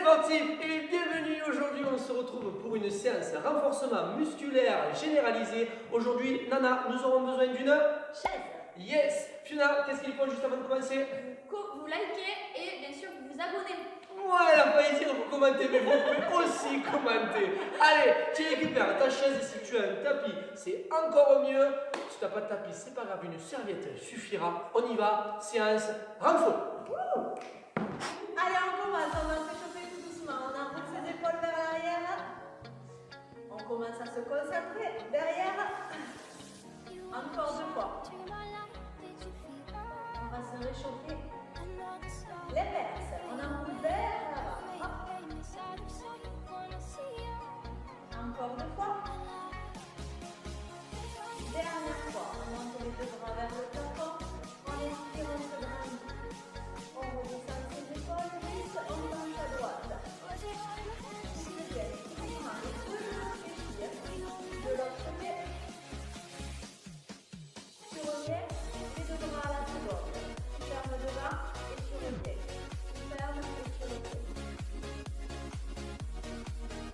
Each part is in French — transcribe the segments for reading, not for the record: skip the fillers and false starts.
sportifs et bienvenue. Aujourd'hui on se retrouve pour une séance renforcement musculaire généralisé. Aujourd'hui Nana, nous aurons besoin d'une chaise. Yes. Fiona, qu'est-ce qu'il faut juste avant de commencer? Vous likez et bien sûr vous vous abonnez. Ouais, elle a failli dire vous commentez, mais vous pouvez aussi commenter. Allez, tu récupères ta chaise et si tu as un tapis, c'est encore mieux. Si tu n'as pas de tapis, c'est pas grave, une serviette suffira. On y va, séance renfo. Allez, on commence, on va se chauffer tout doucement. On enroule ses épaules vers l'arrière. On commence à se concentrer derrière. Encore 2 fois. On va se réchauffer les verses. On enroule vers l'avant. Encore 2 fois. Dernière fois. On monte les 2 bras vers le plafond. On inspire, on se grandit. On redescend ses épaules, glisse, on penche à droite. S'il te plaît, doucement, les 2 genoux fléchis. De l'autre côté. Tu reviens, les 2 bras à la seconde. Tu fermes devant et tu reviens. Tu fermes et tu reviens.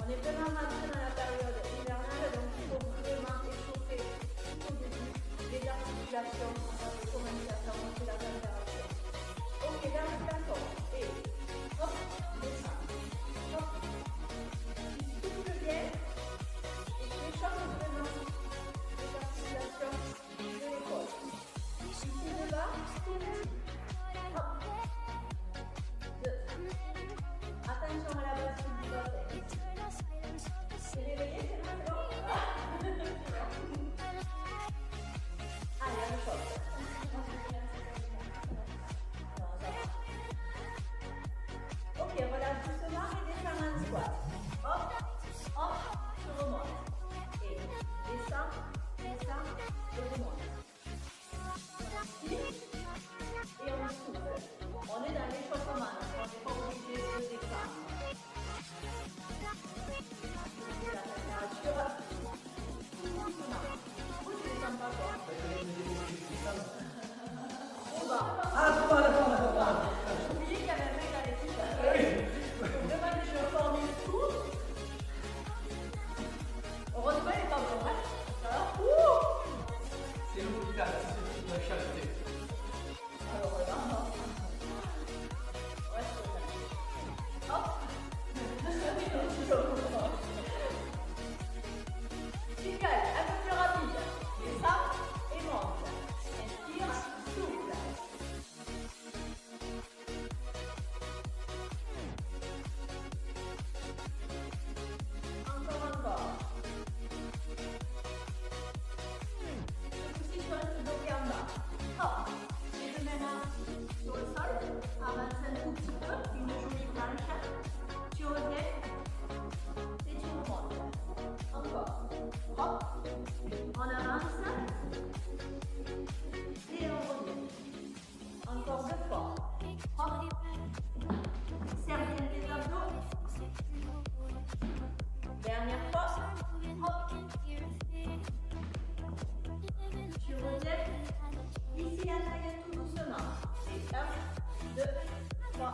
On est vraiment rentré dans la période hivernale, donc il faut vraiment échauffer tout au début les articulations. On va commencer à faire monter la température. Ok, vers le plafond. Et hop, descend. Hop. Tu souffles bien. Et tu échauffes vraiment les articulations de l'épaule. Ici de bas, hop. 2. Attention à la bascule du bassin. C'est réveillé, c'est bon. Allez, on chauffe. Ok, relâche doucement et descends en squat. Hop, hop, tu remontes. Et descends, descends, et remonte. Et on souffle. On est dans l'échauffement, donc on n'est pas obligé de descendre. La température, tout doucement. Vous ne descendez pas fort. Trop bas. Ah, trop bas, d'accord. Oubliez qu'il y avait un mec à l'équipe. Demandez, je reformule tout. Heureusement, il n'est pas bon. Alors, C'est l'hôpital, c'est la charité. alors là, hop. Cycle, un peu plus rapide. Descends et monte. Inspire, souffle. Encore. Ce coup-ci, tu restes bloqué en bas. Hop. Les 2 mains sur le sol. Avance un tout petit peu. Une jolie planche. Tu reviens. Et tu remontes. Encore. Hop. On avance. Et on revient. Encore 2 fois. Hop. Serre bien tes abdos. Dernière fois. Hop. Tu reviens. Ici, la taille tout doucement. Et 1, 2, 3.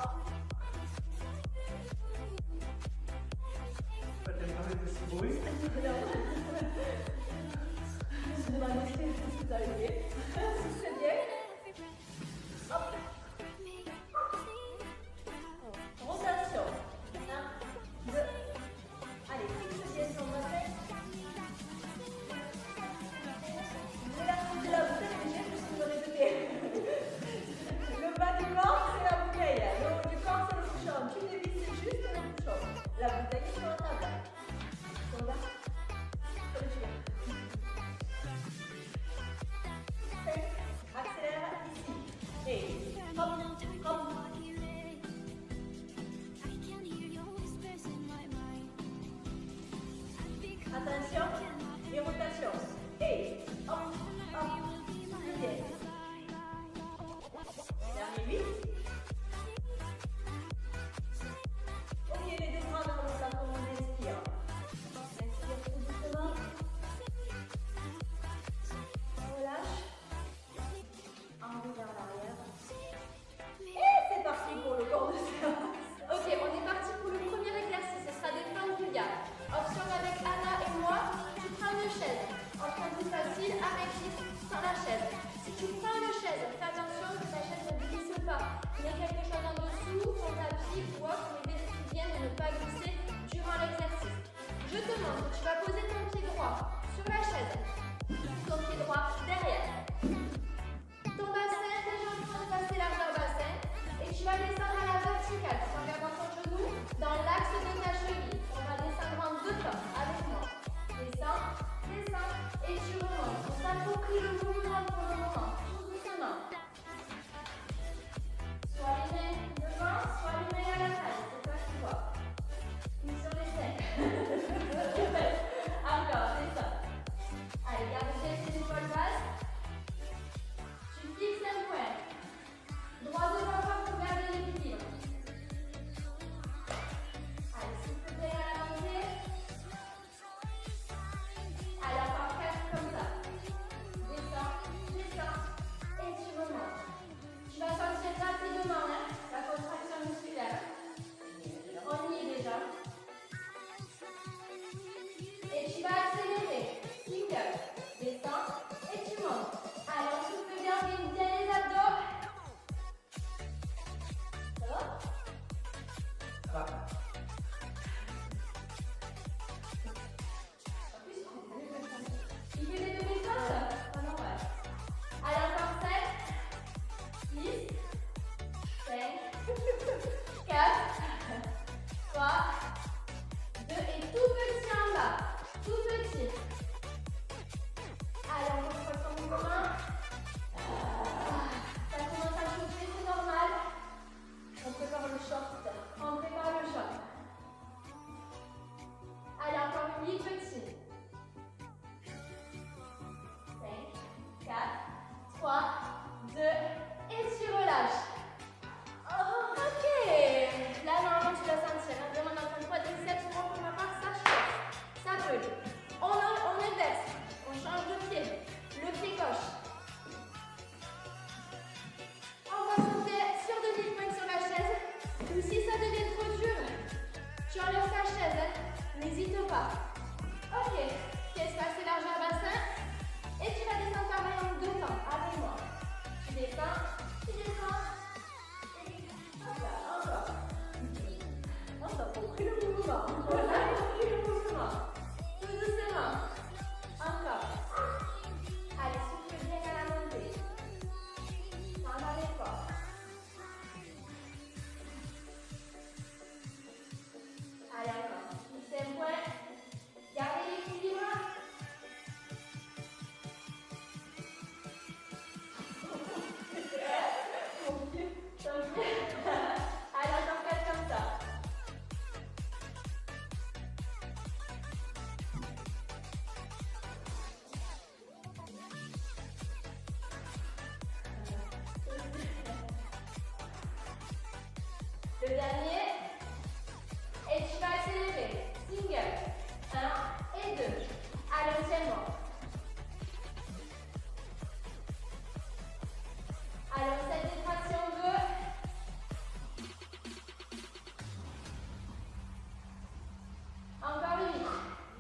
Peut-être avec ce bruit. Je me demande si vous arrivez. Si c'est bien. Hop. Rotation. 1, 2. Allez, fixe bien son bassin. Vous voulez la coupe de la bouteille, mais j'ai plus que vous répéter. Le bas du corps, c'est la bouteille. Le haut du corps, c'est le bouchon. Tu dévisses juste le bouchon. La bouteille est sur la table. Sur là. Sur le chien. Accélère ici. Et hop, hop. Attention. Et rotation. Et hop, hop. Bien. Dernier 8. Ok, les 2 bras dans le sang, comme on inspire. Inspire tout doucement. On relâche. En roue vers l'arrière. Et c'est parti pour le corps de séance. Ok, on est parti pour le N'hésite pas. Ok, pièce assez largeur bassin. Et tu vas descendre ta main en 2 temps avec moi. Tu descends, tu descends. Et hop là, encore. On a compris le mouvement. On a compris le mouvement. Tout doucement. Encore. Allez, souffle bien à la montée. En allez fort. Allez, encore. Fixez un point. Gardez l'équilibre. Allez, encore 4 comme ça. Le dernier. Et tu vas accélérer. Single. 1 et 2. Allez, tiens-moi. Alors, cette détraction 2. Encore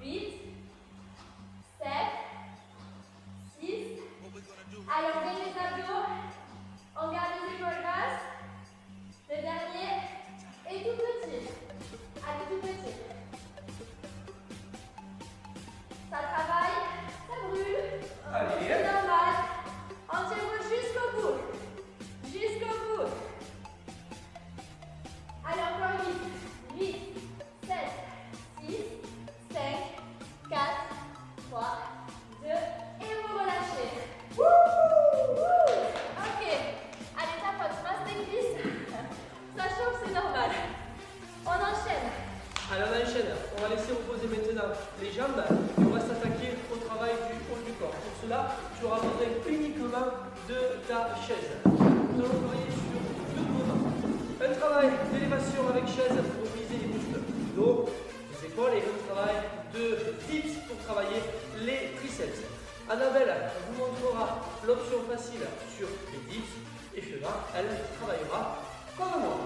8. 8. 7. 6. Alors, on met les abdos. On garde les épaules basses. Le dernier est tout petit. Allez, tout petit. Ça travaille, ça brûle. Allez. C'est normal. On tient bon jusqu'au bout. Jusqu'au bout. Allez, encore 8. 8, 7, 6, 5, 4, 3, 2, et vous relâchez. Ok. Allez, tapote, masse des cuisses. Ça chauffe, c'est normal. On enchaîne. Alors on enchaîne, on va laisser reposer maintenant les jambes et on va s'attaquer au travail du haut du corps. Pour cela, tu auras besoin uniquement de ta chaise. Nous allons travailler sur 2 mouvements. Un travail d'élévation avec chaise pour viser les muscles du dos, des épaules, et un travail de dips pour travailler les triceps. Annabelle vous montrera l'option facile sur les dips et Fiona, elle travaillera comme moi.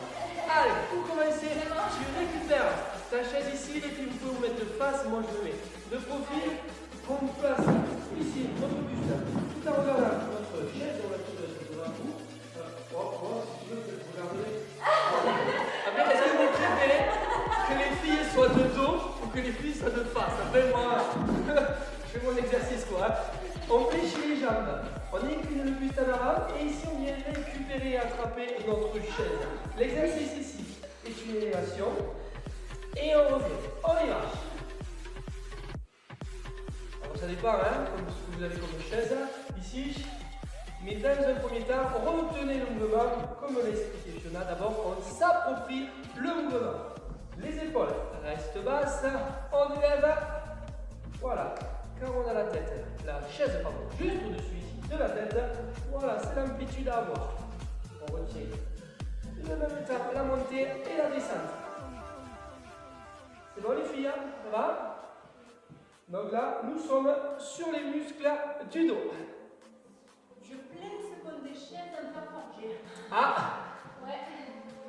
Allez, pour commencer, tu récupères ta chaise ici et puis vous pouvez vous mettre de face, moi je me mets de profil. On place ici notre buste tout en regardant notre chaise, on va tout devant vous. Si tu veux, je vais vous regarder. Après, est-ce que vous préférez que les filles soient de dos ou que les filles soient de face? Après, moi, je fais mon exercice quoi. On fléchit les jambes, on incline le buste en avant et ici on vient récupérer et attraper notre chaise. L'exercice ici est une élévation et on revient. On y va. Alors ça dépend comme ce que vous avez comme chaise ici. Mais dans un premier temps, retenez le mouvement comme l'a expliqué Fiona. D'abord, on s'approprie le mouvement. Les épaules restent basses, on élève. Voilà. Quand on a la tête, la chaise juste au-dessus ici de la tête, voilà, c'est l'amplitude à avoir. On retient le même temps, la montée et la descente. C'est bon les filles, ça va? Donc là, nous sommes sur les muscles du dos. Je plains ce qu'on déchaîne un peu forgé. Ah! Ouais.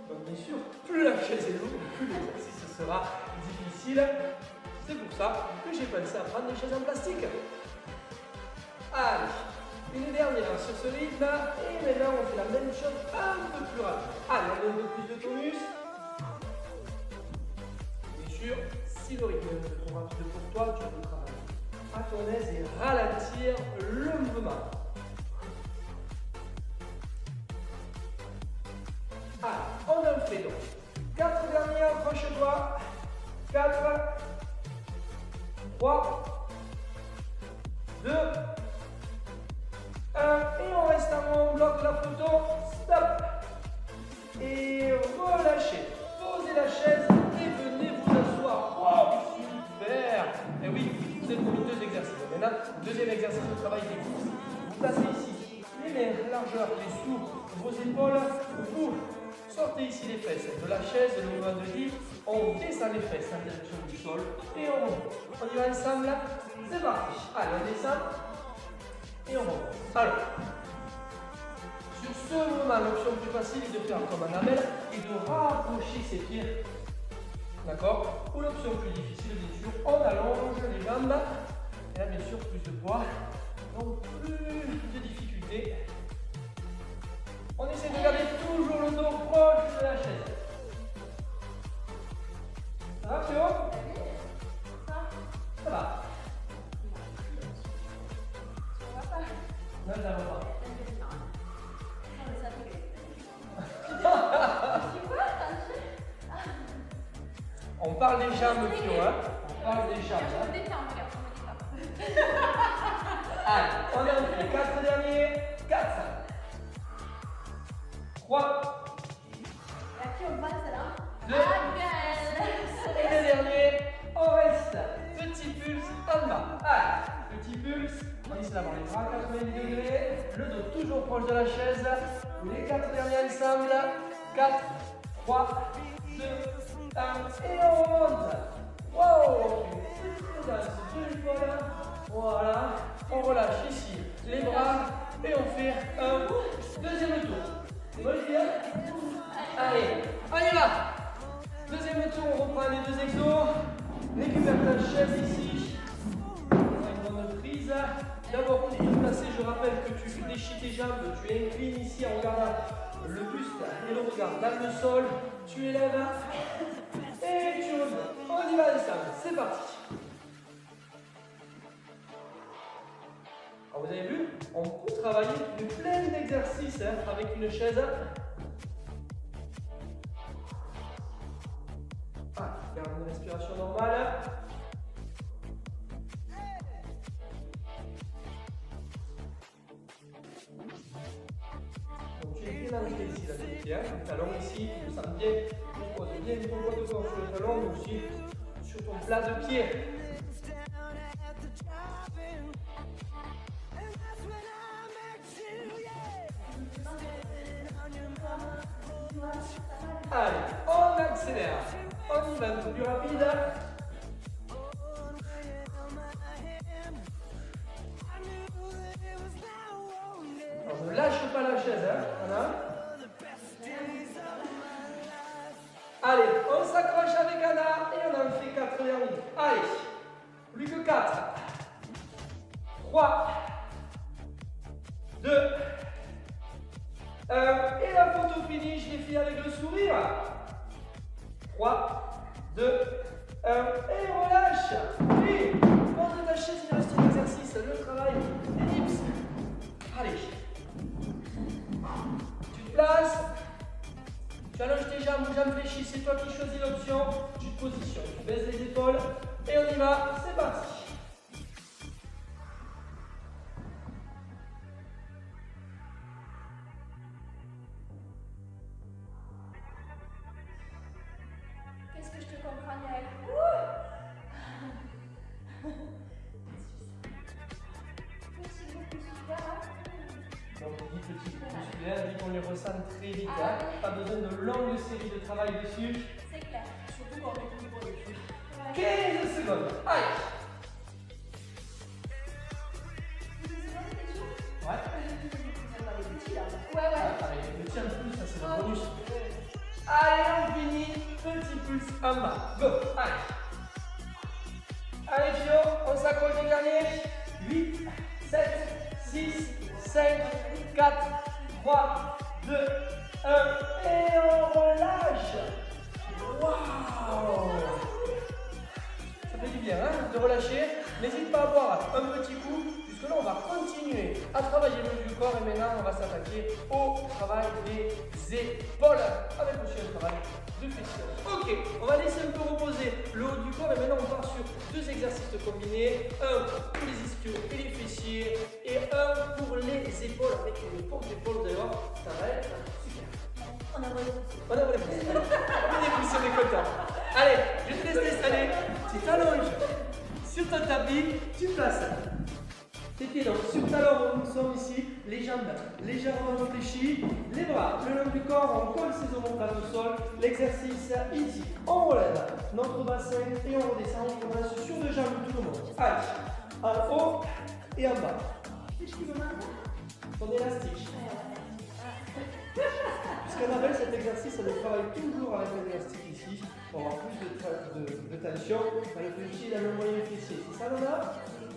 Donc bien sûr, plus la chaise est lourde, plus l'exercice sera difficile. C'est pour ça que j'ai pensé à prendre des chaises en plastique. Allez, une dernière sur ce rythme. Et maintenant, on fait la même chose un peu plus rapide. Allez, on donne un peu plus de tonus. Bien sûr, si le rythme est un peu trop rapide pour toi, tu peux travailler à ton aise et ralentir le mouvement. Allez, on en fait donc 4 dernières, accroche-toi. 4, 3, 2, 1, et on reste en haut, on bloque la photo, stop, et relâchez, posez la chaise et venez vous asseoir. Oh, super! Et oui, vous êtes promis 2 exercices. Maintenant, deuxième exercice de travail des cuisses. Vous placez ici les mains largeur et sous vos épaules, vous sortez ici les fesses de la chaise, le mouvement de lit, on descend les fesses en direction du sol et on monte. On y va ensemble, c'est parti. Allez, on descend et on monte. Alors, sur ce mouvement, l'option plus facile est de faire comme Annabelle et de rapprocher ses pieds D'accord? Ou l'option plus difficile, bien sûr, on allonge les jambes. Et là, bien sûr, plus de poids. Donc, plus de difficulté. On essaie de garder toujours le dos proche de la chaise. Ça va, Théo? Ça va. Non, ça va pas. On parle des jambes, Théo, hein? On parle des jambes. Je me détends, regarde, je me détends. Allez, on a fait les 4 derniers. 4. 3. Et à qui on passe là? 2. Ah, Et le dernier, on reste. Petit pulse en bas. Allez, petit pulse. On essaie d'avoir les bras à 90 degrés. Le dos toujours proche de la chaise. Les 4 derniers ensemble. 4, 3, 2, 1. Et on remonte. Wow! Petite danse de l'épaule. Voilà. On relâche ici les bras. Et on fait un deuxième tour. C'est bon, Lydia? Allez, on y va. Deuxième tour, on reprend les 2 exos. Récupère ta chaise ici. Une bonne prise. D'abord, pour te placer, je rappelle que tu fléchis tes jambes, tu inclines ici en regardant le buste et le regard dans le sol. Tu élèves et tu reviens. On y va ensemble, c'est parti. Alors, vous avez vu, on peut travailler plein d'exercices avec une chaise. Garde une respiration normale. Donc tu es bien ancré ici, la tête, le talon ici, tu le sens bien, tu poses bien ton poids de corps sur le talon, mais aussi sur ton plat de pied. Allez, on accélère. On y va un peu plus rapide. On ne lâche pas la chaise, hein. Voilà. Allez, on s'accroche avec Anna et on en fait 4 derniers. Allez, plus que 4. 3, 2, 1. Et la photo finie, je les fais avec le sourire. 3, 2, 1. Et relâche. Et monte ta chaise, il reste un exercice, le travail des dips. Allez. Tu te places. Tu allonges tes jambes fléchies, c'est toi qui choisis l'option. Tu te positionnes, tu baisses les épaules et on y va, c'est parti. Qu'est-ce que je te comprends, Yael? Petit groupe musculaire. Donc on dit petit groupe musculaire, dit qu'on les ressent très vite. Hein. Pas besoin de longues séries de travail dessus. C'est clair. Surtout quand on est tout beau dessus. 15 secondes. Allez. 15 secondes, t'es sûr? Ouais. Ouais. Allez, le petit en plus, ça c'est le bonus. Allez, on finit. Petit pulse en bas. Go. Allez. Allez, Fio, on s'accroche au dernier. 8, 7, 6, 5, 4, 3, 2, 1. Et on relâche. Waouh! Ça fait du bien hein, de relâcher. N'hésite pas à boire un petit coup, puisque là on va continuer à travailler le haut du corps et maintenant on va s'attaquer au travail des épaules avec aussi un travail de fessiers. Ok, on va laisser un peu reposer le haut du corps et maintenant on part sur 2 exercices combinés. Un pour les ischios et les fessiers et un pour les épaules avec une pompe d'épaule. Vous allez voir, ça va être super. On a volé. On est poussé, on est content. Allez, je te laisse t'installer. Tu t'allonges sur ton tapis, tu places tes pieds donc sur talon, nous sommes ici, les jambes légèrement fléchies, les bras le long du corps, on colle ses omoplates au sol. L'exercice ici, on relève notre bassin et on redescend, on commence sur 2 jambes tout le monde. Allez, en haut et en bas. Ton élastique. Puisqu'Annabelle, cet exercice, elle travaille toujours avec l'élastique ici pour avoir plus de tension, ça le fait aussi dans le moyen fessier. C'est ça, Nana?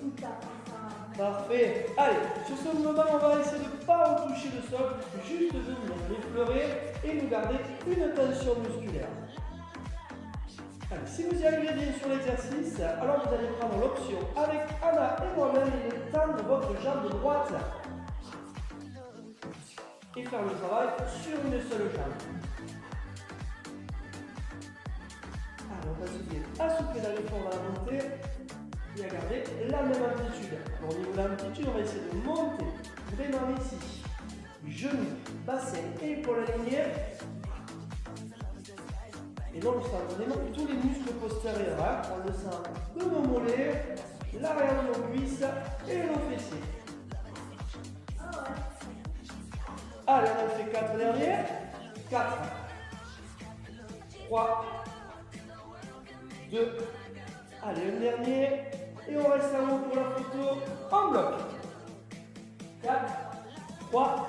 Tout à fait ça. Parfait. Allez, sur ce mouvement, on va essayer de ne pas retoucher le sol, juste venir l'effleurer et nous garder une tension musculaire. Allez, si vous y arrivez bien sur l'exercice, alors vous allez prendre l'option avec Anna et moi-même de tendre votre jambe droite et faire le travail sur une seule jambe. Allez, on va se dire assouplir dans l'effort dans la montée et à garder la même amplitude. Alors, au niveau de l'amplitude, on va essayer de monter vraiment ici. Genoux, bassin, épaules alignées. Et là, on sent vraiment tous les muscles postérieurs. Hein. On le sent de nos mollets, l'arrière de nos cuisses et nos fessiers. Allez, on en fait 4 derniers. 4, 3, 2, allez, un dernier. Et on reste en haut pour la photo en bloc. 4, 3,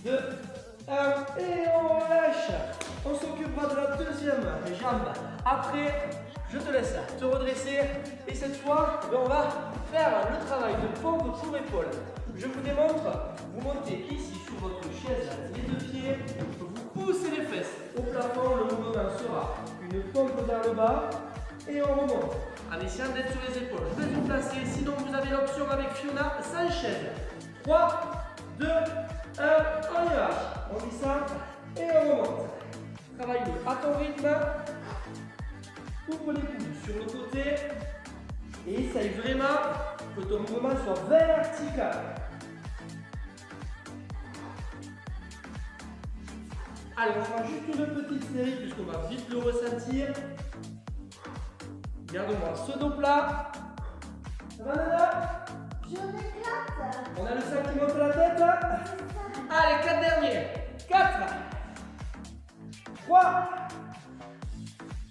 2, 1. Et on lâche. On s'occupera de la deuxième jambe. Après, je te laisse te redresser. Et cette fois, on va faire le travail de pompe pour épaule. Je vous démontre. Vous montez ici sur votre chaise, les deux pieds. Vous poussez les fesses au plafond. Le mouvement sera une pompe vers le bas. Et on remonte. En essayant d'être sur les épaules. Je vais vous placer. Sinon, vous avez l'option avec Fiona sans chaise. 3, 2, 1. On y va. On descend et on remonte. Travaille à ton rythme. Ouvre les coudes sur le côté. Et essaye vraiment que ton mouvement soit vertical. Allez, on fera juste une petite série puisqu'on va vite le ressentir. Garde-moi ce dos plat. Ça va, Nana? Je m'éclate. On a le sac qui monte la tête. Allez, 4 derniers. 4, 3,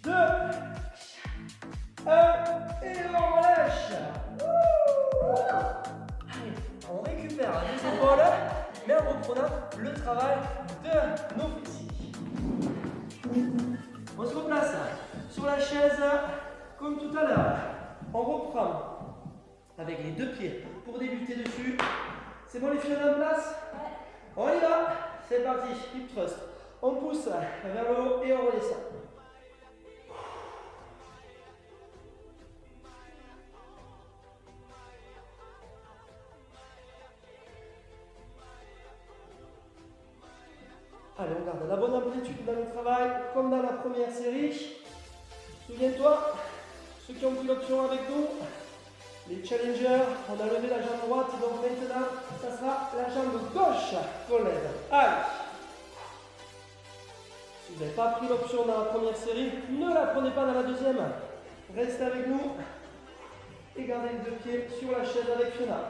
2, 1, et on relâche. Allez, on récupère les épaules, mais en reprenant le travail de nos fessiers. On se replace sur la chaise comme tout à l'heure. On reprend avec les deux pieds pour débuter dessus. C'est bon les filles en place? On y va. C'est parti, hip thrust. On pousse vers le haut et on redescend. Allez, on garde la bonne amplitude dans le travail, comme dans la première série. Souviens-toi, ceux qui ont pris l'option avec nous, les challengers, on a levé la jambe droite, donc maintenant, ça sera la jambe gauche qu'on lève. Allez! Si vous n'avez pas pris l'option dans la première série, ne la prenez pas dans la deuxième. Restez avec nous et gardez les deux pieds sur la chaise avec Fiona.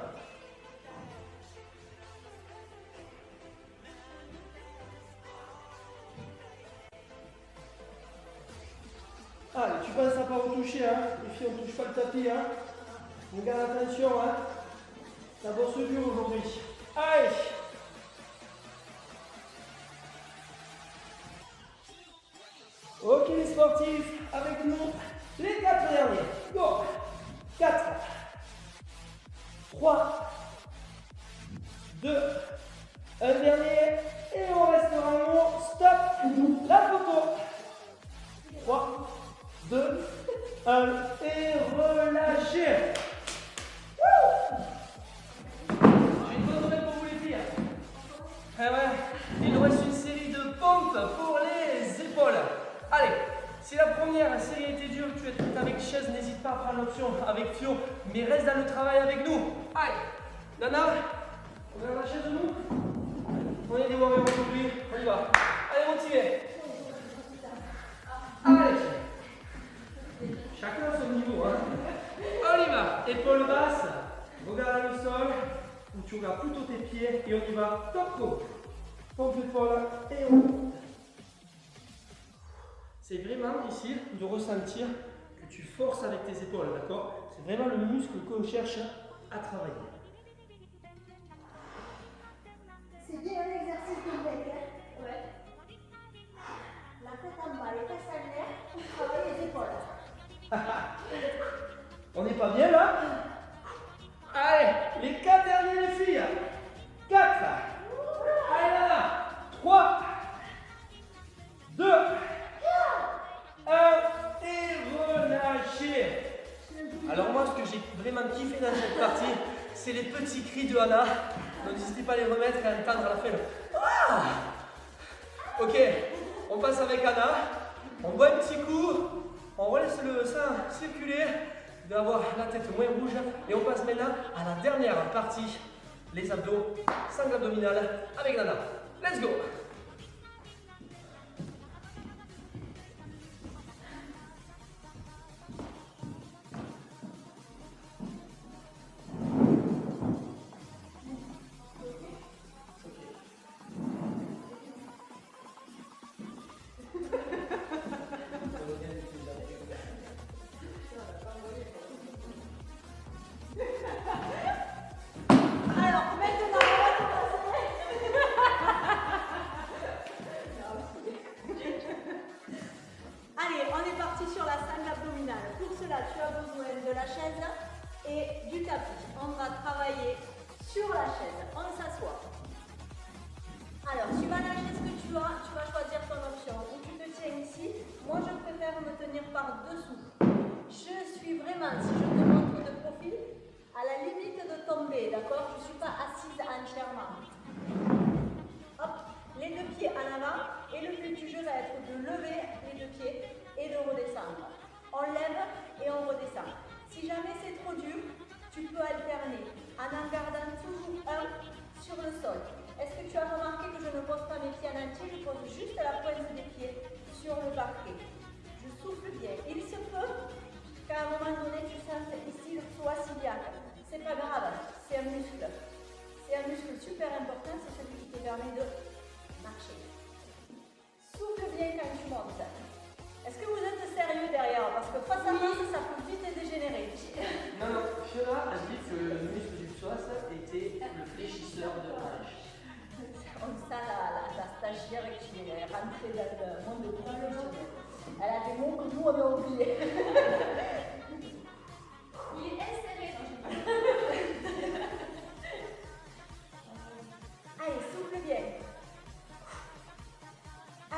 Allez, tu penses à pas retoucher, hein. Les filles, on ne touche pas le tapis, hein. On garde attention, hein. Ça bosse dur aujourd'hui. Allez! Ok les sportifs, avec nous, les 4 derniers. Go! 4, 3, 2, un dernier, et on restera en haut. Stop! La photo. 3, 2, 1, et relâchez. J'ai une bonne nouvelle pour vous les filles. Eh ouais, il nous reste une série de pompes pour les épaules. Allez, si la première série était dure, tu es avec chaise, n'hésite pas à prendre l'option avec Fio, mais reste dans le travail avec nous. Allez, Nana, on est dans la chaise de nous. On est des warriors aujourd'hui, on y va. Allez, motivez. Allez, chacun à son niveau. Hein. On y va, épaule basse, regarde le sol, ou tu regardes plutôt tes pieds et on y va. Top go. Pompe l'épaule et on monte. C'est vraiment ici de ressentir que tu forces avec tes épaules, d'accord? C'est vraiment le muscle qu'on cherche à travailler. C'est bien un exercice de bec, hein? Ouais. La tête en bas, les fesses en l'air, travaille les épaules. On n'est pas bien là? Allez, les 4 derniers les filles. 4. Allez là. 3, 2, 1 et relâchez. Alors moi, ce que j'ai vraiment kiffé dans cette partie, c'est les petits cris de Anna. Donc n'hésitez pas à les remettre et à entendre à la fin le ah. Ok, on passe avec Anna. On boit un petit coup. On relaisse le sang circuler, d'avoir la tête moins rouge. Et on passe maintenant à la dernière partie, les abdos, sangle abdominale avec Nana. Let's go! Et du tapis. On va travailler sur la chaise. On s'assoit. Alors, tu vas lâcher ce que tu as. Tu vas choisir ton option. Ou tu te tiens ici. Moi, je préfère me tenir par dessous. Je suis vraiment, si je te montre de profil, à la limite de tomber. D'accord? Je ne suis pas assise entièrement. Hop. Les deux pieds en avant. Et le but du jeu va être de lever les deux pieds et de redescendre. On lève et on redescend. Si jamais c'est trop dur, tu peux alterner en gardant toujours un sur le sol. Est-ce que tu as remarqué que je ne pose pas mes pieds en entier, je pose juste la pointe des pieds sur le parquet. Je souffle bien. Il se peut qu'à un moment donné, tu sentes ici le psoas iliaque. C'est pas grave, c'est un muscle. C'est un muscle super important, c'est celui qui te permet de marcher. Souffle bien quand tu montes. Est-ce que vous êtes sérieux derrière? Parce que face à face, ça peut vite dégénérer. Non, non, Fiona a dit que le muscle du psoas était le fléchisseur de la hanche. On sent la stagiaire qui est rentrée dans le monde professionnel. Elle a des mots que nous, on a oubliés. Il est inséré. Allez, souffle bien.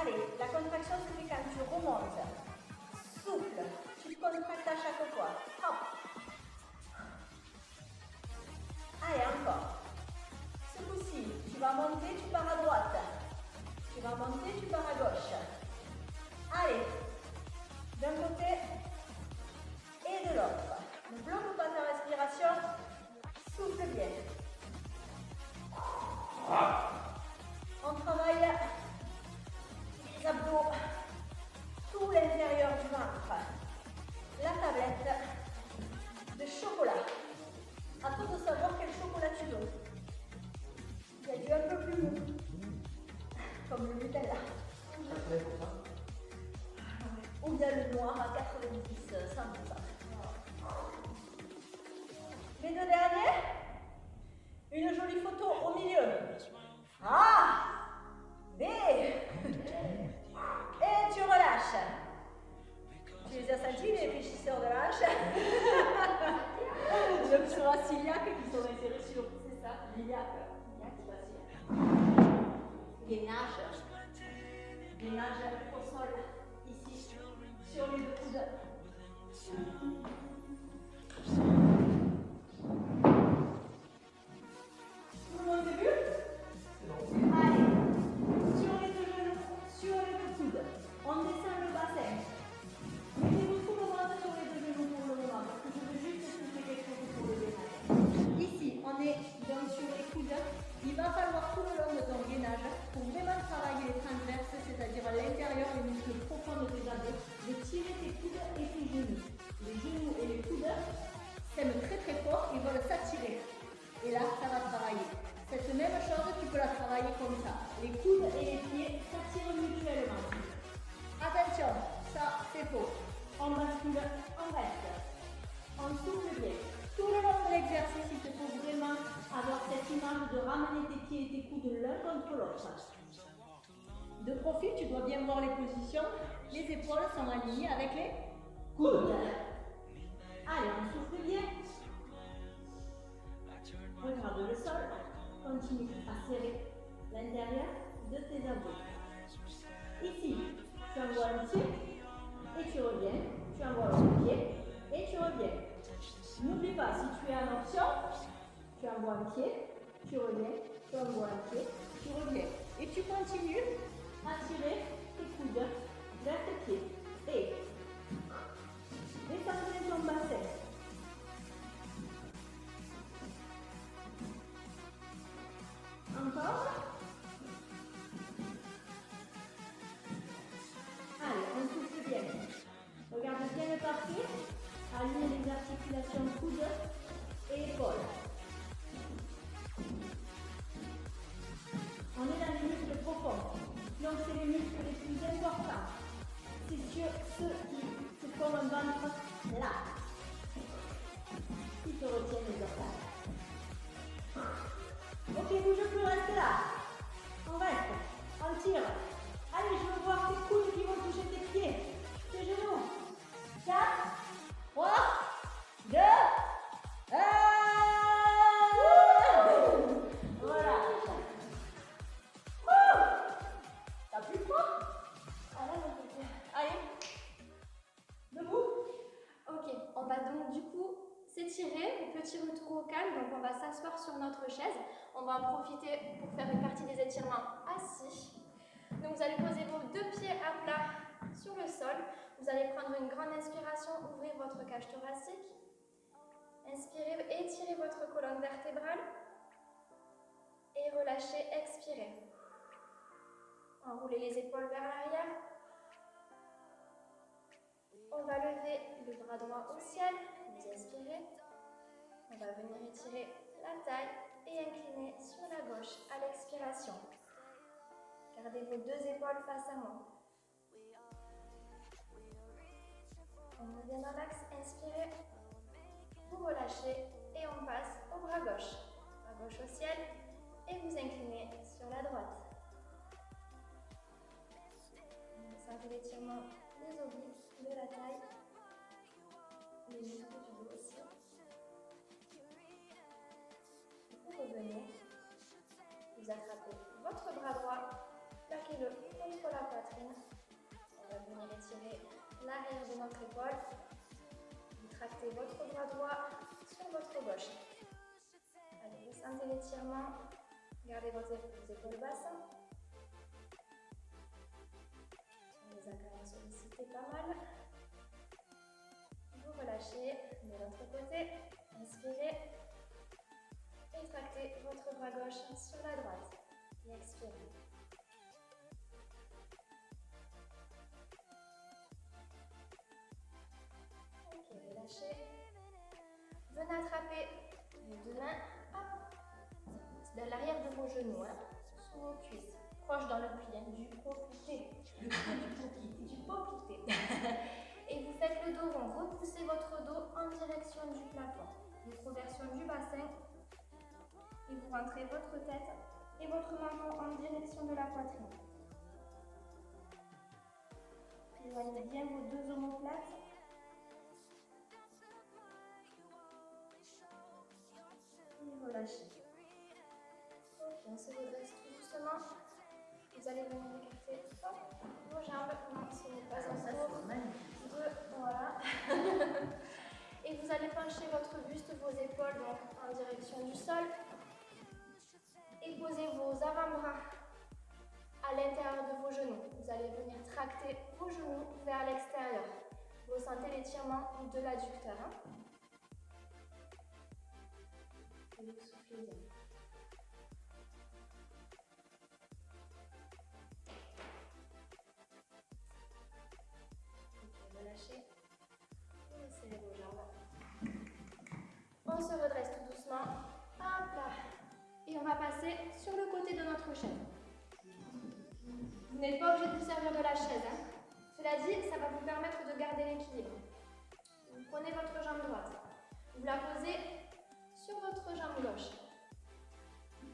Allez, la contraction se fait quand tu remontes. Souffle. Tu te contractes à chaque fois. Hop. Allez, encore. Ce coup-ci, tu vas monter, tu pars à droite. Tu vas monter, tu pars à gauche. Allez. D'un côté et de l'autre. Ne bloque pas ta respiration. Souffle bien. On travaille les abdos, tout l'intérieur du ventre, la tablette de chocolat. À toi de savoir quel chocolat tu veux. Il y a du un peu plus mou, comme le Nutella. Ou il y a le noir à 90, 100%. Les deux derniers, une jolie photo au milieu. A, B. Et tu relâches. Tu les as sentis, les réfléchisseurs de la hanche? Le psoas iliaque qui sont insérés sur, c'est ça, l'iliaque. Gainage. Gainage au sol, ici, sur les deux coudes. Tout le monde est vu? Allez, sur les deux genoux, sur les deux coudes. On descend le bassin. Mettez-vous tout le monde sur les deux genoux pour le moment, parce que je veux juste souffler quelque chose pour le gainage. Ici, on est donc sur les coudes. Il va falloir tout le long de ton gainage, pour vraiment travailler les transverses, c'est-à-dire à l'intérieur, les muscles profonds de tes abdos, de tirer tes coudes et tes genoux. Les genoux et les coudes s'aiment très très fort, ils veulent s'attirer. Et là, ça va travailler. Cette même chose, tu peux la travailler comme ça. Les coudes et les pieds s'attirent mutuellement. Attention, ça c'est faux. On bascule, on reste. On souffle bien. Tout le long de l'exercice, il te faut vraiment avoir cette image de ramener tes pieds et tes coudes l'un contre l'autre. De profil, tu dois bien voir les positions. Les épaules sont alignées avec les Coude. Allez, on souffle bien. Regarde le sol. Continue à serrer l'intérieur de tes abdos. Ici, tu envoies un pied et tu reviens. Tu envoies un pied et tu reviens. N'oublie pas, si tu es en option, tu envoies un pied, tu reviens, tu envoies un pied, tu reviens. Et tu continues à tirer tes coudes vers tes pieds. Et descendez ton bassin. Encore. Allez, on souffle bien. Regarde bien le parquet. Aligne les articulations coudes et épaules. On est dans les muscles profonds. Donc c'est les muscles les plus importants. C'est ceux qui se font un ventre là. Qui te retiennent les organes. Ok, bouge plus, reste là. On reste. On tire. Allez, je veux voir tes coudes qui vont toucher tes pieds. Tes genoux. 4, 3, 2, 1. Voilà. T'as plus froid? Allez. Debout. Ok, on va donc du coup s'étirer, petit retour au calme, donc on va s'asseoir sur notre chaise, on va en profiter pour faire une partie des étirements assis. Donc vous allez poser vos deux pieds à plat sur le sol, vous allez prendre une grande inspiration, ouvrir votre cage thoracique, inspirez, étirez votre colonne vertébrale et relâchez, expirez. Enroulez les épaules vers l'arrière. On va lever le bras droit au ciel, vous inspirez. On va venir étirer la taille et incliner sur la gauche à l'expiration. Gardez vos deux épaules face à moi. On revient dans l'axe, inspirez. Vous relâchez et on passe au bras gauche. Bras gauche au ciel et vous inclinez sur la droite. Observez l'étirement des obliques, de la taille, les muscles du dos aussi. Vous revenez, vous attrapez votre bras droit, plaquez-le contre la poitrine. On va venir étirer l'arrière de notre épaule. Vous tractez votre bras droit sur votre gauche. Allez, descendez l'étirement, gardez vos épaules basses. On les a quand même sollicités pas mal. Vous relâchez de l'autre côté, inspirez et tractez votre bras gauche sur la droite et expirez. Ok, relâchez. Venez attraper les deux mains dans l'arrière de vos genoux, sous vos cuisses, proche dans le pli, du poplité. Du poplité. Et vous faites le dos rond, repoussez votre dos en direction du plafond. Rétroversion du bassin. Et vous rentrez votre tête et votre menton en direction de la poitrine. Éloignez bien vos deux omoplates. Et relâchez. Ok, on se redresse tout doucement. Vous allez venir écarter vos jambes. Non, ce n'est pas encore. Voilà. Et vous allez pencher votre buste, vos épaules donc, en direction du sol. Et posez vos avant-bras à l'intérieur de vos genoux. Vous allez venir tracter vos genoux vers l'extérieur. Vous sentez l'étirement de l'adducteur. Et vous soufflez bien. Ok, relâchez. Et laissez vos jambes. On se redresse tout doucement. Hop là. Et on va passer sur le côté de notre chaise. Vous n'êtes pas obligé de vous servir de la chaise. Cela dit, ça va vous permettre de garder l'équilibre. Vous prenez votre jambe droite. Vous la posez sur votre jambe gauche.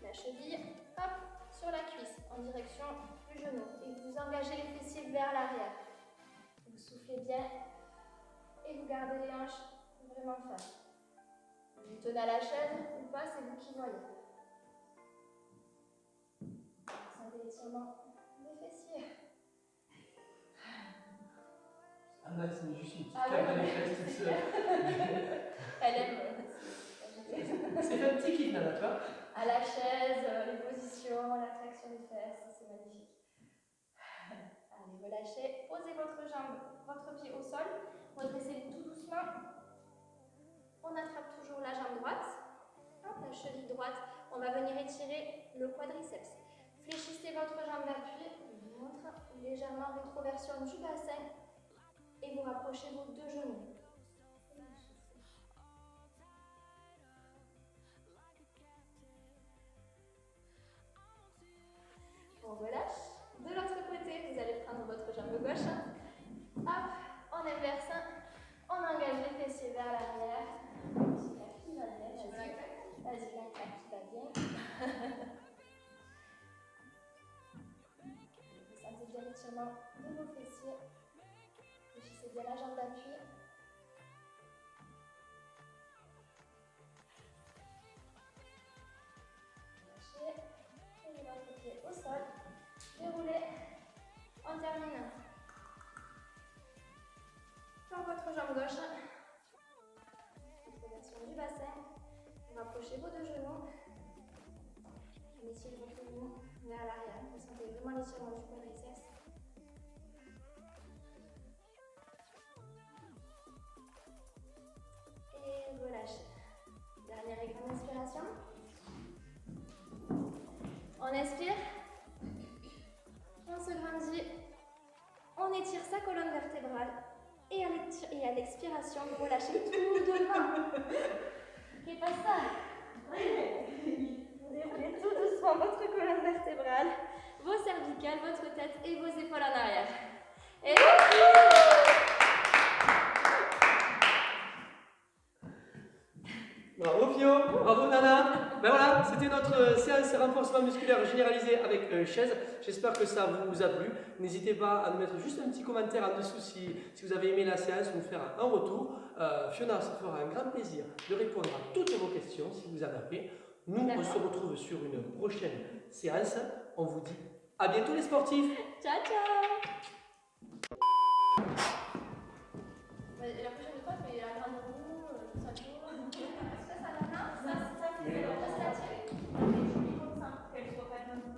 La cheville, hop, sur la cuisse, en direction du genou. Et vous engagez les fessiers vers l'arrière. Vous soufflez bien. gardez les hanches vraiment fermes. Vous tenez à la chaise ou pas, c'est vous qui voyez. Sentez l'étirement des fessiers. Ah là, c'est juste une petite Ah claque ouais, dans les ouais. fesses toute seule. Elle aime. C'est fait un petit kick, Nana, tu vois. À la chaise, les positions, la traction des fesses, c'est magnifique. Allez, relâchez. Posez votre pied au sol. Redressez tout doucement. On attrape toujours la jambe droite. Hop, la cheville droite. On va venir étirer le quadriceps. Fléchissez votre jambe d'appui, ventre, légèrement rétroversion du bassin. Et vous rapprochez vos deux genoux. On relâche. De l'autre côté, vous allez prendre votre jambe gauche. Hop, on inverse. On engage les fessiers vers l'arrière. Vas-y, la qui va bien. Vas-y, la claque qui va bien. Vous sentez bien l'étirement de vos fessiers. Fléchissez bien la jambe d'appui. Lâchez. Et votre pied au sol. Déroulez. On termine. Dans votre jambe gauche. Rétroversion du bassin. Vous rapprochez vos deux genoux. On étire votre genou vers l'arrière. Vous sentez vraiment l'étirement du quadriceps. Et relâchez. Dernière et grande inspiration. On inspire. On se grandit. On étire sa colonne vertébrale. Et à l'expiration, vous relâchez tout devant. Et pas ça. Vous déroulez tout doucement votre colonne vertébrale, vos cervicales, votre tête et vos épaules en arrière. Et Bravo Fio, bravo Nana. Ben voilà, c'était notre séance renforcement musculaire généralisé avec chaise. J'espère que ça vous a plu. N'hésitez pas à nous mettre juste un petit commentaire en dessous si vous avez aimé la séance, nous faire un retour. Fiona se fera un grand plaisir de répondre à toutes vos questions si vous en avez. Nous, on se retrouve sur une prochaine séance. On vous dit à bientôt les sportifs. ciao ciao. La prochaine fois, tu fais la grande roue, tout ça, tout. Ça va, non? Ça, c'est la tirer. Comme ça, qu'elle soit pas un peu.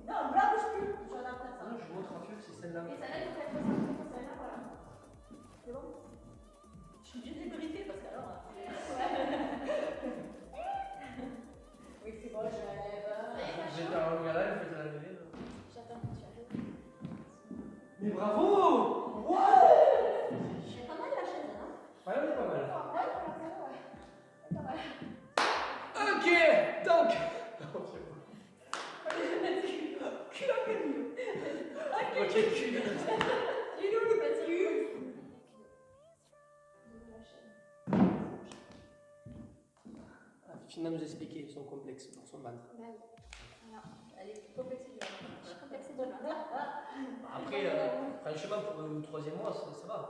Non, là, bouge plus. Je regarde ça. Non, je vous montre un peu, c'est celle-là. Et celle-là, il faut qu'elle fasse un peu comme celle-là, voilà. C'est bon? Je suis obligée de débriefer parce qu'alors. Oui, c'est bon, je la lève. Vous êtes à Rogala, vous faites la levée. J'attends que tu arrives. Mais bravo! Wow! J'ai pas mal la chaise, hein? Ouais, on est pas mal. Ouais, c'est pas mal. Ok, donc. Ok, cul. Il est où le petit? Fina nous expliquer son complexe dans son ventre. Bah oui. Voilà. Elle est complexée du ventre. Je suis complexée du ventre. Après, franchement, pour le troisième mois, ça va.